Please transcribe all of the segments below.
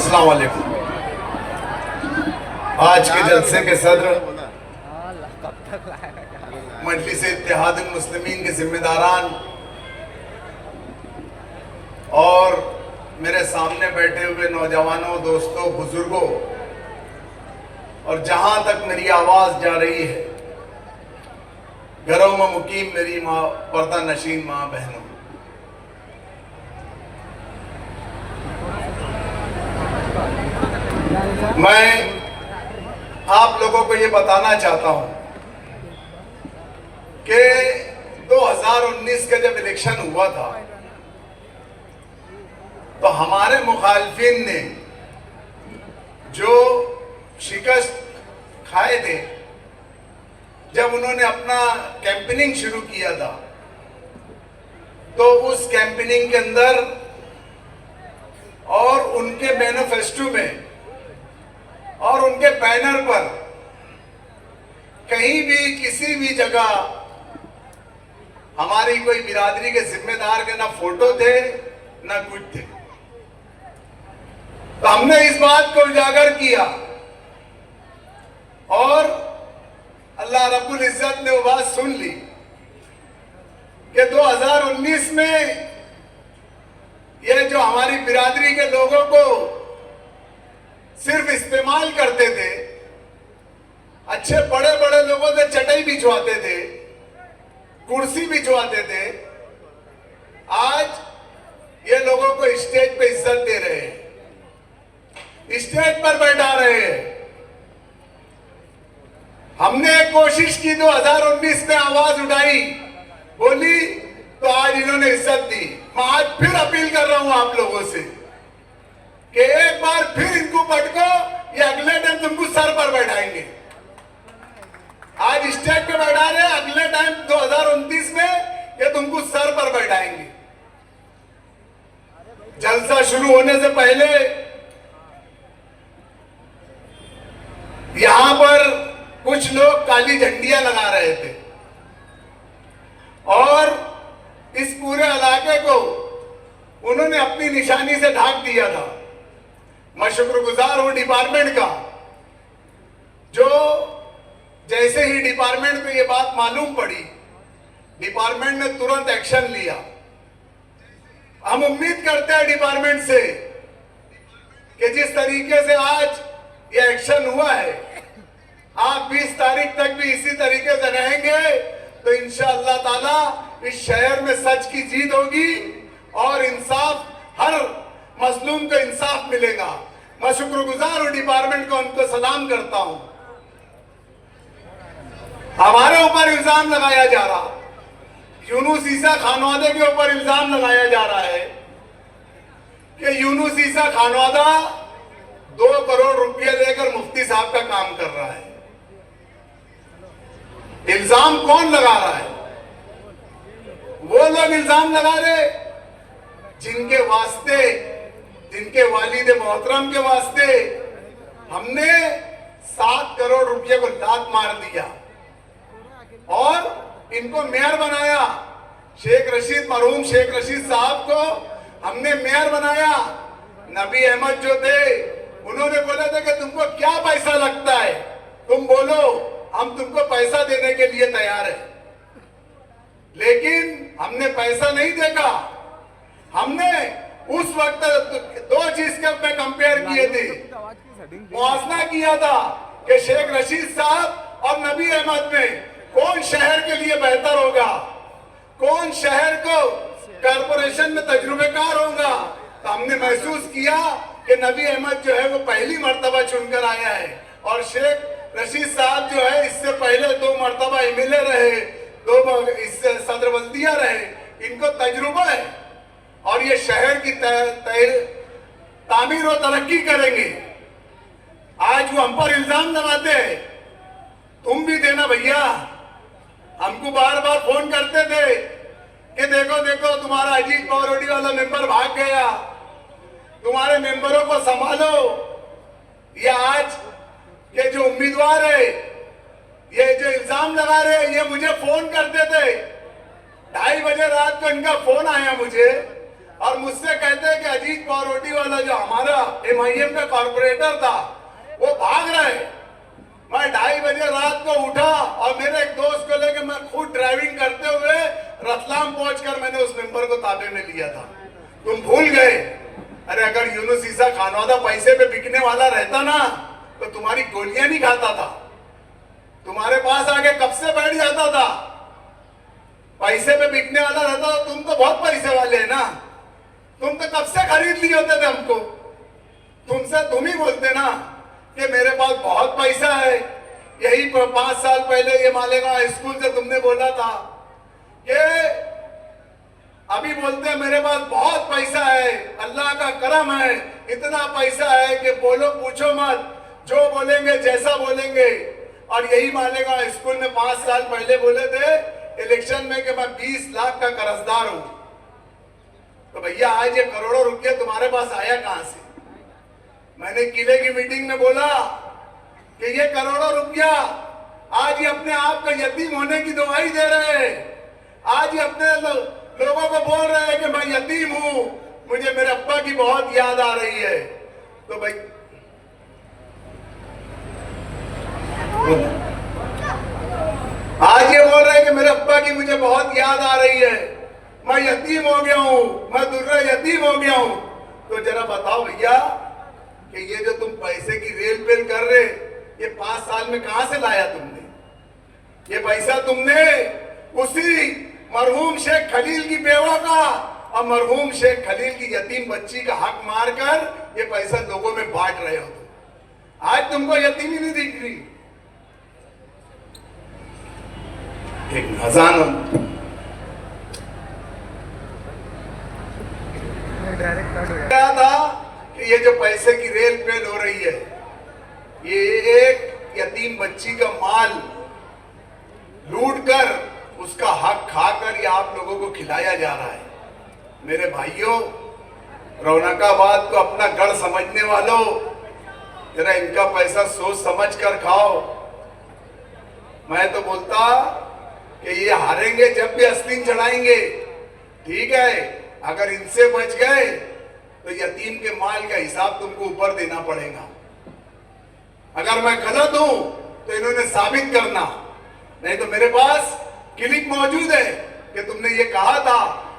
अस्सलाम वालेकुम। आज के जलसे के सदर मजलिस इत्तेहादुल मुस्लिमीन के जिम्मेदारान और मेरे सामने बैठे हुए नौजवानों, दोस्तों, बुजुर्गों और जहां तक मेरी आवाज जा रही है, घरों में मुकीम मेरी माँ, पर्दा नशीन माँ बहनों, मैं आप लोगों को ये बताना चाहता हूं कि 2019 का जब इलेक्शन हुआ था तो हमारे मुखालफिन ने जो शिकस्त खाए थे, जब उन्होंने अपना कैंपेनिंग शुरू किया था तो उस कैंपेनिंग के अंदर और उनके मैनिफेस्टो में और उनके बैनर पर कहीं भी किसी भी जगह हमारी कोई बिरादरी के जिम्मेदार के ना फोटो थे ना कुछ थे। तो हमने इस बात को उजागर किया और अल्लाह रब्बुल इज्जत ने वो बात सुन ली कि 2019 में ये जो हमारी बिरादरी के लोगों को सिर्फ इस्तेमाल करते थे, अच्छे बड़े बड़े लोगों से चटाई बिछवाते थे, कुर्सी बिछवाते थे, आज ये लोगों को स्टेज पे इज्जत दे रहे हैं, स्टेज पर बैठा रहे हैं। हमने एक कोशिश की 2019 में, आवाज उठाई, बोली, तो आज इन्होंने इज्जत दी। मैं आज फिर अपील कर रहा हूं आप लोगों से कि एक बार फिर इनको पटको, ये अगले टाइम तुमको सर पर बैठाएंगे। आज स्टेज पे बैठा रहे, अगले टाइम 2029 में ये तुमको सर पर बैठाएंगे। जलसा शुरू होने से पहले यहां पर कुछ लोग काली झंडियां लगा रहे थे और इस पूरे इलाके को उन्होंने अपनी निशानी से ढाक दिया था। मैं शुक्रगुजार हूं डिपार्टमेंट का, जो जैसे ही डिपार्टमेंट को ये बात मालूम पड़ी, डिपार्टमेंट ने तुरंत एक्शन लिया। हम उम्मीद करते हैं डिपार्टमेंट से कि जिस तरीके से आज ये एक्शन हुआ है, आप 20 तारीख तक भी इसी तरीके से रहेंगे तो इंशाअल्लाह ताला इस शहर में सच की जीत होगी और इंसाफ, हर मजलूम को इंसाफ मिलेगा। मैं शुक्रगुजार हूं डिपार्टमेंट को, उनको सलाम करता हूं। हमारे ऊपर इल्जाम लगाया जा रहा, यूनुस ईसा खानवादा के ऊपर इल्जाम लगाया जा रहा है कि यूनुस ईसा खानवादा 2 करोड़ रुपये लेकर मुफ्ती साहब का काम कर रहा है। इल्जाम कौन लगा रहा है? वो लोग इल्जाम लगा रहे जिनके वास्ते, जिनके वालिद मोहतरम के वास्ते हमने 7 करोड़ रुपये को लात मार दिया और इनको मेयर बनाया। शेख रशीद, मरहूम शेख रशीद साहब को हमने मेयर बनाया। नबी अहमद जो थे उन्होंने बोला था कि तुमको क्या पैसा लगता है, तुम बोलो, हम तुमको पैसा देने के लिए तैयार है। लेकिन हमने पैसा नहीं देखा। हमने उस वक्त 2 चीज के में कंपेयर किए थे, मुआवजा किया था कि शेख रशीद साहब और नबी अहमद में कौन शहर के लिए बेहतर होगा, कौन शहर को कारपोरेशन में तजुर्बेकार होगा। तो हमने महसूस किया कि नबी अहमद जो है वो पहली मर्तबा चुनकर आया है और शेख रशीद साहब जो है इससे पहले 2 मर्तबा एमएलए रहे, 2 इससे सदर बल्दिया रहे, इनको तजुर्बा है और ये शहर की तामीर और तरक्की करेंगे। आज वो हम पर इल्जाम लगाते हैं, तुम भी देना भैया। हमको बार बार फोन करते थे कि देखो देखो तुम्हारा अजीत पवारोडी वाला मेंबर भाग गया, तुम्हारे मेंबरों को संभालो। ये आज ये जो उम्मीदवार है, ये जो इल्जाम लगा रहे हैं, ये मुझे फोन करते थे। 2:30 बजे रात को इनका फोन आया मुझे और मुझसे कहते हैं कि अजीत पावरोटी वाला जो हमारा MIM का कॉर्पोरेटर था वो भाग रहा है। मैं 2:30 बजे रात को उठा और मेरे एक दोस्त को लेकर मैं खुद ड्राइविंग करते हुए रतलाम पहुंचकर मैंने उस मेंबर को ताबे में लिया था। तुम भूल गए? अरे अगर यूनुस ईसा खानवादा पैसे पे बिकने वाला रहता ना तो तुम्हारी गोलियां नहीं खाता था, तुम्हारे पास आके कब से बैठ जाता था। पैसे पे बिकने वाला रहता तो तुम तो बहुत पैसे वाले हैं ना, तुम तो कब से खरीद लिए होते थे हमको। तुम ही बोलते ना कि मेरे पास बहुत पैसा है। यही 5 साल पहले ये मालेगांव स्कूल से तुमने बोला था कि अभी बोलते हैं मेरे पास बहुत पैसा है, अल्लाह का करम है, इतना पैसा है कि बोलो पूछो मत, जो बोलेंगे जैसा बोलेंगे। और यही मालेगांव स्कूल में 5 साल पहले बोले थे इलेक्शन में कि मैं 20 लाख का कर्जदार हूं। तो भैया आज ये करोड़ों रुपये तुम्हारे पास आया कहां से? मैंने किले की मीटिंग में बोला कि ये करोड़ों रुपया आज ये अपने आप का यतीम होने की दुआई दे रहे हैं। आज ये अपने लोगों को बोल रहे हैं कि मैं यतीम हूं, मुझे मेरे अब्बा की बहुत याद आ रही है। तो भाई आज ये बोल रहे हैं कि मेरे अब्बा की मुझे बहुत याद आ रही है, मैं यतीम हो गया हूं, मैं दुर्रा यतीम हो गया हूं। तो जरा बताओ भैया कि ये जो तुम पैसे की रेल पेल कर रहे, ये 5 साल में कहां से लाया तुमने? ये पैसा तुमने उसी मरहूम शेख खलील की बेवा का और मरहूम शेख खलील की यतीम बच्ची का हक मारकर ये पैसा लोगों में बांट रहे हो तुम। आज तुमको यतीमी नहीं दिख रही। एक नजान क्या था कि ये जो पैसे की रेल पेल हो रही है, ये एक यतीम बच्ची का माल लूटकर उसका हक खाकर ये आप लोगों को खिलाया जा रहा है। मेरे भाइयों, रौनकाबाद को अपना गढ़ समझने वालों, जरा इनका पैसा सोच समझ कर खाओ। मैं तो बोलता कि ये हारेंगे जब भी अस्तीन चढ़ाएंगे, ठीक है, अगर इनसे बच गए तो यतीम के माल का हिसाब तुमको ऊपर देना पड़ेगा। अगर मैं गलत हूं तो इन्होंने साबित करना, नहीं तो मेरे पास क्लिप मौजूद है कि तुमने ये कहा था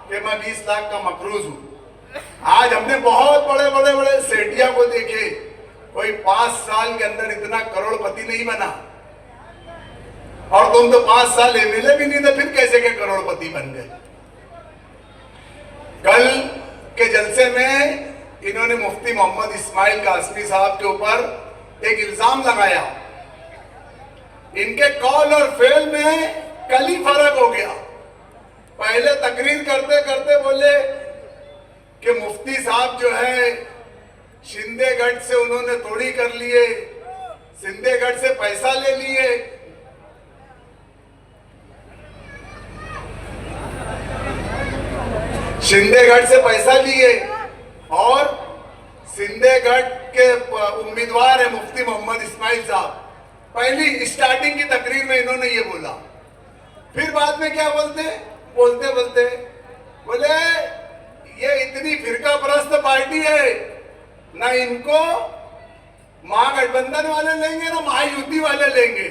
कि मैं 20 लाख का मकरूज हूं। आज हमने बहुत बड़े बड़े बड़े सेठिया को देखे, कोई 5 साल के अंदर इतना करोड़पति नहीं बना। और तुम तो 5 साल MLA भी नहीं थे, फिर कैसे के करोड़पति बन गए? कल के जलसे में इन्होंने मुफ्ती मोहम्मद इस्माइल कासमी साहब के ऊपर एक इल्जाम लगाया। इनके कॉल और फेल में कल ही फर्क हो गया। पहले तकरीर करते करते बोले कि मुफ्ती साहब जो है शिंदेगढ़ से उन्होंने तोड़ी कर लिए, शिंदेगढ़ से पैसा ले लिए। शिंदेगढ़ से पैसा लिए और शिंदेगढ़ के उम्मीदवार है मुफ्ती मोहम्मद इस्माइल साहब। पहली स्टार्टिंग की तकरीर में इन्होंने ये बोला, फिर बाद में क्या बोलते बोले ये इतनी फिरका परस्त पार्टी है, ना इनको महागठबंधन वाले लेंगे ना महायुति वाले लेंगे।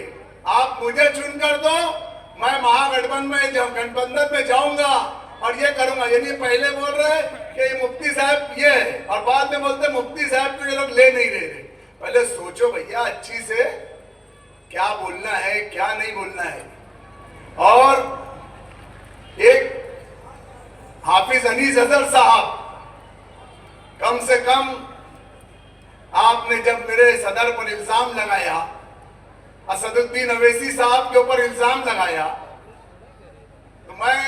आप मुझे चुनकर दो, मैं महागठबंधन में जाऊंगा और ये करूंगा। यानी पहले बोल रहे कि मुफ्ती साहब ये है और बाद में बोलते मुफ्ती साहब को ये लोग ले नहीं रहे। पहले सोचो भैया अच्छी से, क्या बोलना है क्या नहीं बोलना है। और एक हाफिज अनीस अजहर साहब, कम से कम आपने जब मेरे सदर पर इल्जाम लगाया, असदुद्दीन अवैसी साहब के ऊपर इल्जाम लगाया, तो मैं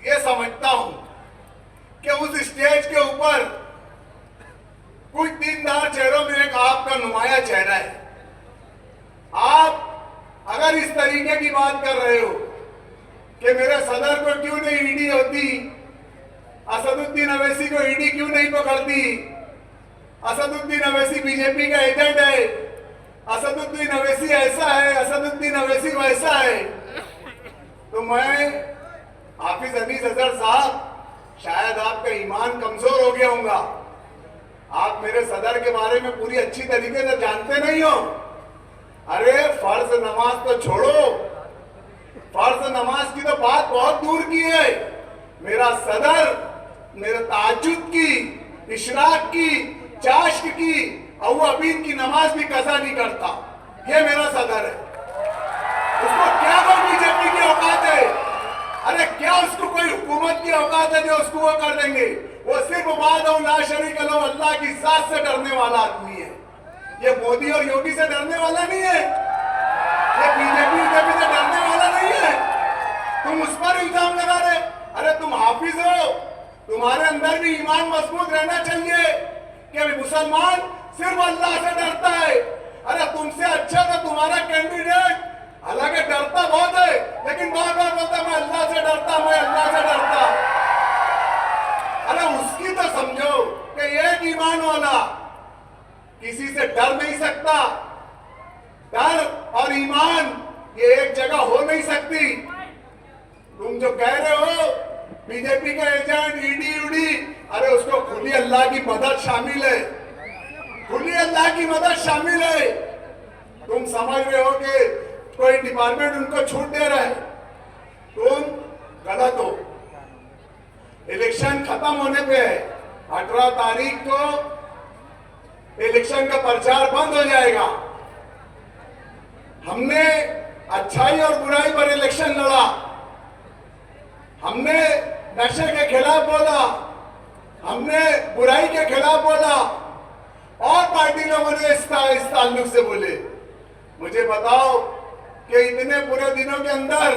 ये समझता हूं कि उस स्टेज के ऊपर कुछ दीनदार चेहरों में एक आपका नुमाया चेहरा है। आप अगर इस तरीके की बात कर रहे हो कि मेरे सदर को क्यों नहीं ईडी होती, असदुद्दीन अवैसी को ईडी क्यों नहीं पकड़ती, असदुद्दीन अवैसी बीजेपी का एजेंट है, असदुद्दीन अवैसी ऐसा है, असदुद्दीन अवैसी वैसा है, तो मैं हाफिज अनीस अजहर साहब शायद आपका ईमान कमजोर हो गया होगा। आप मेरे सदर के बारे में पूरी अच्छी तरीके से जानते नहीं हो। अरे फर्ज नमाज तो छोड़ो, फर्ज नमाज की तो बात बहुत दूर की है। मेरा सदर मेरे ताज्जुद की, इशराक की, चाश्क की, अबीन की नमाज भी कज़ा नहीं करता। ये मेरा सदर है। उसको क्या कोई बीजेपी की औकात है? अरे क्या उसको कोई हुकूमत की औकात है जो उसको वो कर देंगे? वो सिर्फ वाहदहू ला शरीक लहू अल्लाह की जात से डरने वाला आदमी है। ये मोदी और योगी से डरने वाला नहीं है, ये बीजेपी से डरने वाला नहीं है। तुम उस पर इल्जाम लगा रहे। अरे तुम हाफिज हो, तुम्हारे अंदर भी ईमान मजबूत रहना चाहिए कि मुसलमान सिर्फ अल्लाह से डरता है। अरे तुमसे अच्छा तो तुम्हारा कैंडिडेट, हालांकि डरता बहुत है लेकिन बार बार बोलता मैं अल्लाह से डरता, मैं अल्लाह से डरता। अरे उसकी तो समझो कि एक ईमान वाला किसी से डर नहीं सकता। डर और ईमान ये एक जगह हो नहीं सकती। तुम जो कह रहे हो बीजेपी का एजेंट ईडी उडी, अरे उसको खुली अल्लाह की मदद शामिल है, खुली अल्लाह की मदद शामिल है। तुम समझ रहे हो कि कोई डिपार्टमेंट उनको छूट दे रहा है, तुम गलत हो। इलेक्शन खत्म होने पे है, 18 तारीख को इलेक्शन का प्रचार बंद हो जाएगा। हमने अच्छाई और बुराई पर इलेक्शन लड़ा, हमने नशे के खिलाफ बोला, हमने बुराई के खिलाफ बोला और पार्टी लोगों ने इस ताल्लुक से बोले। मुझे बताओ कि इतने पूरे दिनों के अंदर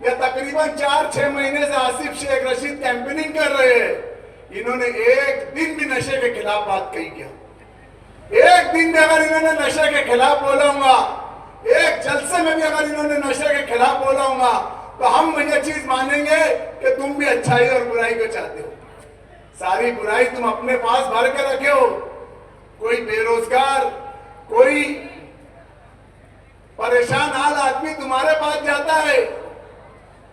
या तकरीबन 4-6 महीने से आसिफ शेख रशीद कैंपेनिंग कर रहे हैं, इन्होंने एक दिन भी नशे के खिलाफ बात कही क्या? एक दिन भी अगर इन्होंने नशे के खिलाफ बोला होगा, एक जलसे में भी अगर इन्होंने नशे के खिलाफ बोला होगा, तो हम ये चीज मानेंगे कि तुम भी अच्छाई और बुराई को चाहते हो। सारी बुराई तुम अपने पास भर के रखे हो। कोई बेरोजगार, कोई परेशान हाल आदमी तुम्हारे पास जाता है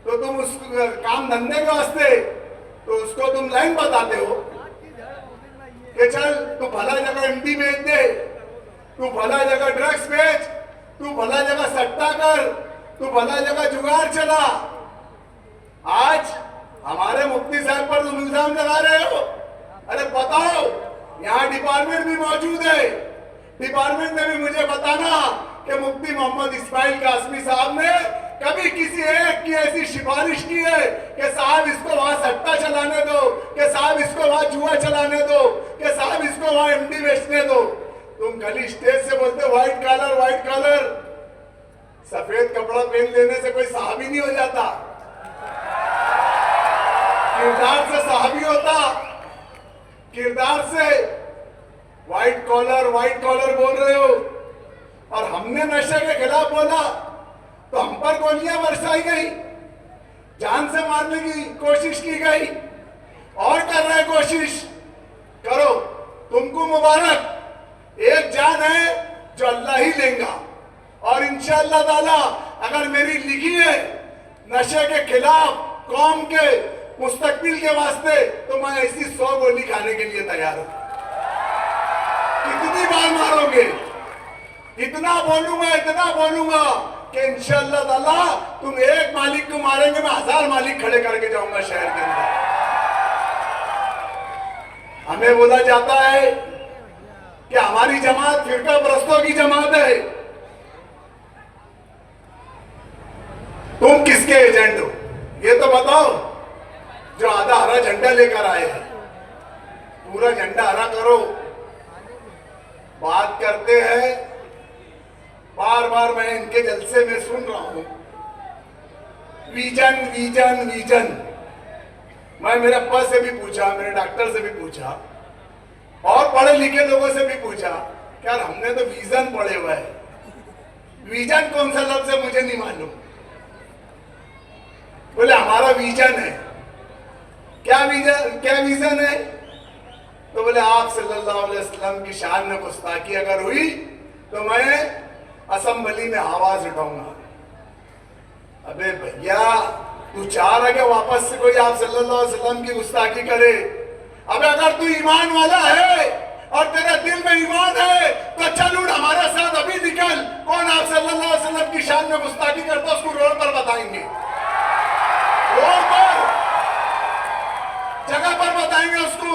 तो तुम उस काम धंधे के वास्ते तो उसको तुम लाइन बताते हो कि चल तू भला जगह एमडी बेच दे, तू भला जगह ड्रग्स बेच, तू भला जगह सट्टा कर, तू भला जगह जुगाड़ चला। आज हमारे मुफ्ती साहब पर तुम इल्जाम लगा रहे हो। अरे बताओ, यहाँ डिपार्टमेंट भी मौजूद है, डिपार्टमेंट में भी मुझे बताना कि मुफ्ती मोहम्मद इस्माइल कासमी साहब ने कभी किसी एक की ऐसी सिफारिश की है कि साहब इसको वहां सट्टा चलाने दो, कि साहब इसको वहां जुआ चलाने दो, कि साहब इसको वहां एमडी बेचने दो। तुम खाली स्टेज से बोलते व्हाइट कॉलर, व्हाइट कॉलर। सफेद कपड़ा पहन लेने से कोई साहबी नहीं हो जाता, किरदार से साहबी होता। किरदार से व्हाइट कॉलर बोल रहे हो। और हमने नशे के खिलाफ बोला तो हम पर गोलियां बरसाई गई, जान से मारने की कोशिश की गई, और कर रहे कोशिश करो, तुमको मुबारक। एक जान है जो अल्लाह ही लेगा। और इंशाअल्लाह ताला अगर मेरी लिखी है नशे के खिलाफ कौम के मुस्तकबिल के वास्ते, तो मैं ऐसी 100 गोली खाने के लिए तैयार हूं। कितनी बार मारोगे? इतना बोलूंगा कि इंशाअल्लाह ताला तुम एक मालिक को मारेंगे, मैं 1000 मालिक खड़े करके जाऊंगा शहर के अंदर। हमें बोला जाता है कि हमारी जमात फिरका परस्तों की जमात है। तुम किसके एजेंट हो ये तो बताओ। जो आधा हरा झंडा लेकर आए हैं, पूरा झंडा हरा करो। बात करते हैं, बार बार मैं इनके जलसे में सुन रहा हूं, विजन विजन विजन। मैं मेरे अब्बा से भी पूछा, मेरे डॉक्टर से भी पूछा, और पढ़े लिखे लोगों से भी पूछा, क्या हमने तो विजन पढ़े हुए है, विजन कौन सा लफ्ज है मुझे नहीं मालूम। बोले हमारा विजन है। क्या विजन है? तो बोले आप सल्लल्लाहु अलैहि वसल्लम की शान में गुस्ताखी अगर हुई तो मैं असेंबली में आवाज उठाऊंगा। अबे भैया तू चाह रहा कि वापस से कोई आप सल्लल्लाहु अलैहि वसल्लम की गुस्ताखी करे? अब अगर तू ईमान वाला है और तेरे दिल में ईमान है तो चल उठ हमारे साथ अभी निकल। कौन आप सल्लल्लाहु अलैहि वसल्लम की शान में गुस्ताखी करता उसको रोड पर बताएंगे, रोड पर जगह पर बताएंगे उसको।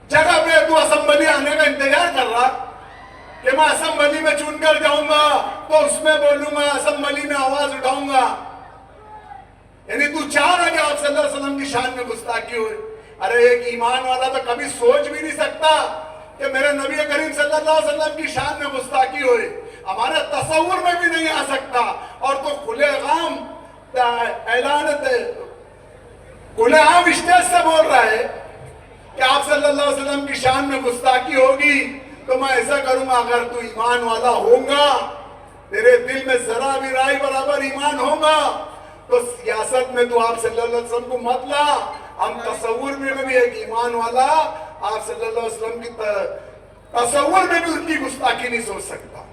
जगह पे तू असेंबली आने का इंतजार कर रहा कि मैं असेंबली में चुनकर जाऊंगा तो उसमें बोलूंगा, असेंबली में आवाज उठाऊंगा। यानी तू चाह रहा कि आप सल्लल्लाहु अलैहि वसल्लम की शान में गुस्ताखी हो। अरे एक ईमान वाला तो कभी सोच भी नहीं सकता कि मेरे नबी करीम सल्लल्लाहु अलैहि वसल्लम की शान में गुस्ताखी होए, हमारे तस्वुर में भी नहीं आ सकता। और तो खुलेआम ऐलान खुलेआम स्टेज से बोल रहा है कि आप सल्लल्लाहु अलैहि वसल्लम की शान में गुस्ताखी होगी तो मैं ऐसा करूंगा। अगर तू ईमान वाला होगा, तेरे दिल में जरा भी राई बराबर ईमान होगा तो सियासत में तू आप सल्लल्लाहु अलैहि वसल्लम को मत ला। हम तस्वुर में भी एक ईमान वाला आप सल्लल्लाहु अलैहि वसल्लम की तस्वुर में भी उनकी गुस्ताखी नहीं सोच सकता।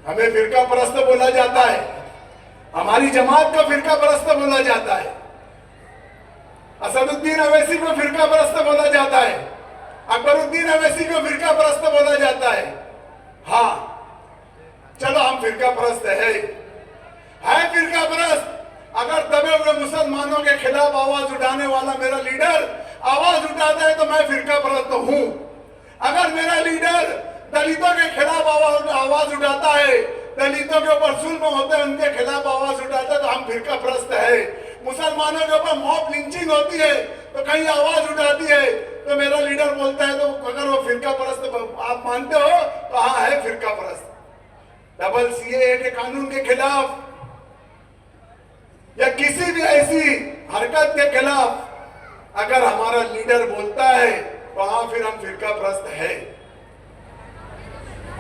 हमें फिरका परस्त बोला जाता है, हमारी जमात को फिरका परस्त बोला जाता है, असदुद्दीन अवैसी को फिरका परस्त बोला जाता है, अकबरुद्दीन अवैसी को फिरका परस्त बोला जाता है। हाँ चलो हम फिरका परस्त है फिरका परस्त। अगर दबे हुए मुसलमानों के खिलाफ आवाज उठाने वाला मेरा लीडर आवाज उठाता है तो मैं फिरका परस्त हूं। अगर मेरा लीडर दलितों के खिलाफ आवाज उठाता है, दलितों के ऊपर जुल्म होते हैं उनके खिलाफ आवाज उठाता है तो हम फिरका परस्त है। मुसलमानों के ऊपर मॉब लिंचिंग होती है तो कहीं आवाज उठाती है तो मेरा लीडर बोलता है तो अगर वो फिरका परस्त आप मानते हो तो हाँ है फिरका परस्त। डबल सीए के कानून के खिलाफ या किसी भी ऐसी हरकत के खिलाफ अगर हमारा लीडर बोलता है तो हाँ फिर हम फिरका परस्त है।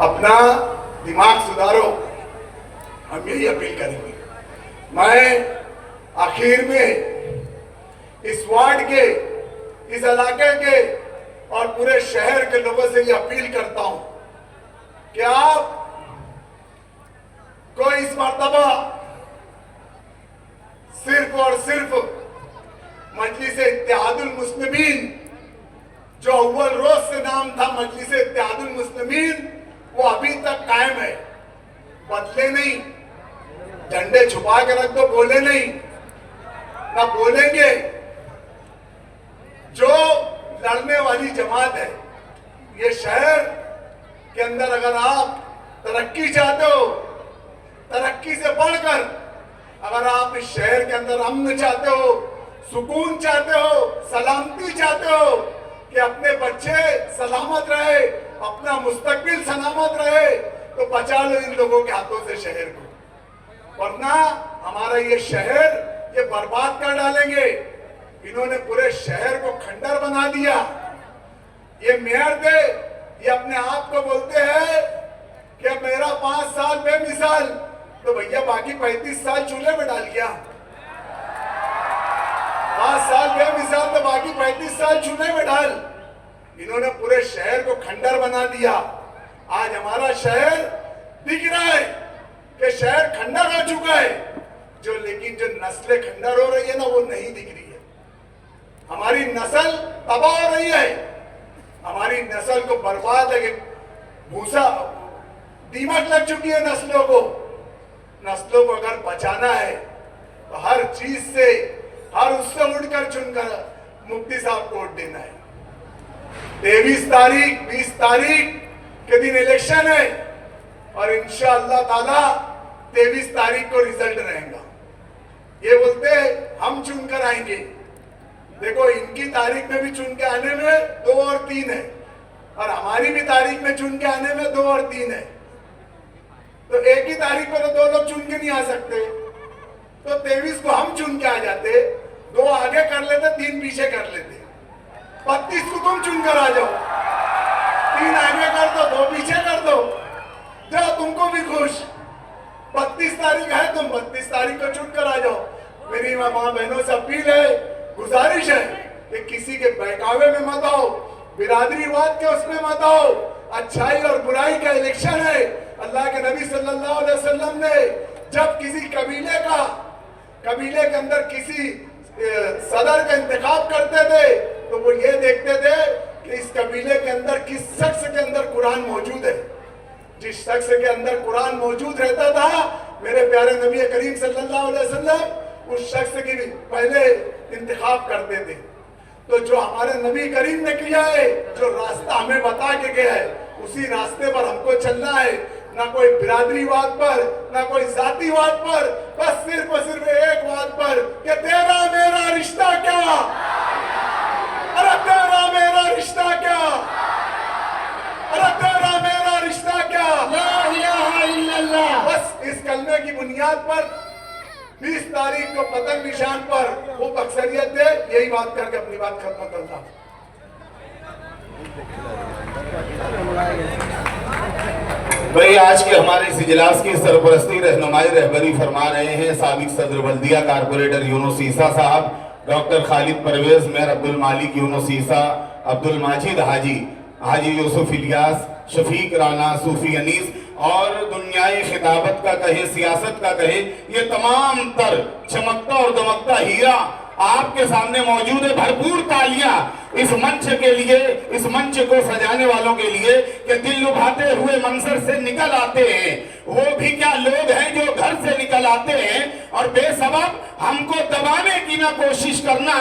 अपना दिमाग सुधारो, हम यही अपील करेंगे। मैं आखिर में इस वार्ड के, इस इलाके के और पूरे शहर के लोगों से ये अपील करता हूं कि आप को इस मर्तबा सिर्फ और सिर्फ मजलिस इत्तेहादुल मुस्लिमीन, जो अव्वल रोज से नाम था मजलिस इत्तेहादुल मुस्लिमीन, वो अभी तक कायम है, बदले नहीं। झंडे छुपा के रख दो, बोले नहीं ना बोलेंगे। जो लड़ने वाली जमात है, ये शहर के अंदर अगर आप तरक्की चाहते हो, तरक्की से बढ़कर अगर आप इस शहर के अंदर अमन चाहते हो, सुकून चाहते हो, सलामती चाहते हो कि अपने बच्चे सलामत रहे, अपना मुस्तकबिल सलामत रहे, तो बचा लो इन लोगों के हाथों से शहर को, वरना हमारा ये शहर ये बर्बाद कर डालेंगे। इन्होंने पूरे शहर को खंडर बना दिया। ये मेयर थे, ये अपने आप को बोलते हैं कि मेरा 5 साल बेमिसाल, तो भैया बाकी 35 साल चूल्हे में डाल गया। 5 साल बेमिसाल तो बाकी 35 साल चूल्हे में डाल। इन्होंने पूरे शहर को खंडर बना दिया। आज हमारा शहर दिख रहा है कि शहर खंडर हो चुका है, लेकिन जो नस्लें खंडर हो रही है ना, वो नहीं दिख रही है। हमारी नस्ल तबाह हो रही है, हमारी नस्ल को बर्बाद है, भूसा दीमक लग चुकी है नस्लों को। नस्लों को अगर बचाना है तो हर चीज से, हर उससे उठकर चुनकर मुफ्ती साहब को वोट देना है। 23 तारीख 20 तारीख के दिन इलेक्शन है और इंशाअल्लाह ताला 23 तारीख को रिजल्ट रहेगा। ये बोलते हम चुनकर आएंगे, देखो इनकी तारीख में भी चुन के आने में 2 और 3 है और हमारी भी तारीख में चुन के आने में 2 और 3 है। तो एक ही तारीख पर तो 2 लोग चुन के नहीं आ सकते, तो 23 को हम चुन के आ जाते, 2 आगे कर लेते, 3 पीछे कर लेते। 32 को तुम चुनकर आ जाओ, 3 आगे कर दो, 2 पीछे कर दो, जाओ तुमको भी खुश। 32 तारीख है, तुम 32 तारीख को चुनकर आ जाओ। मेरी माँ बहनों से अपील है, गुजारिश है कि किसी के बहकावे में मत आओ, बिरादरीवाद के उसमें मत आओ। अच्छाई और बुराई का इलेक्शन है। अल्लाह के नबी सल्लल्लाहु अलैहि वसल्लम ने जब किसी कबीले का कबीले के अंदर किसी सदर का इंतखाब करते थे तो वो ये देखते थे कि इस कबीले के अंदर किस शख्स के अंदर कुरान मौजूद है। जिस शख्स के अंदर कुरान मौजूद रहता था, मेरे प्यारे नबी करीम सल्लल्लाहु अलैहि वसल्लम उस शख्स की पहले इंतखाब करते थे। तो जो हमारे नबी करीम ने किया है, जो रास्ता हमें बता के गया है, उसी रास्ते पर हमको चलना है। ना कोई बिरादरीवाद पर, ना कोई जातिवाद पर, बस सिर्फ और सिर्फ एक बात पर कि तेरा मेरा रिश्ता क्या, अरे तेरा मेरा रिश्ता क्या, अरे तेरा मेरा रिश्ता क्या, ला इलाहा इल्लल्लाह। बस इस कलमे की बुनियाद पर 20 तारीख को पतंग निशान पर खूब अक्सरियत दे, यही बात करके अपनी बात खत्म करता हूं। भाई आज के हमारे इस इजलास की सरपरस्ती रहनुमाई रहबरी फरमा रहे हैं साबिक सदर बल्दिया कारपोरेटर यूनुस ईसा साहब, डॉक्टर खालिद परवेज, मेयर अब्दुल मालिक यूनुस ईसा, अब्दुल माजिद हाजी यूसुफ इलियास, शफीक राना, सूफी अनीस और दुनियाई खिताबत का कहे, सियासत का कहे, ये तमाम तर चमकता और दमकता हीरा आपके सामने मौजूद है। भरपूर तालियां इस मंच के लिए, इस मंच को सजाने वालों के लिए कि दिल लुभाते हुए मंजर से निकल आते हैं। वो भी क्या लोग हैं जो घर से निकल आते हैं और बेसबब हमको दबाने की ना कोशिश करना।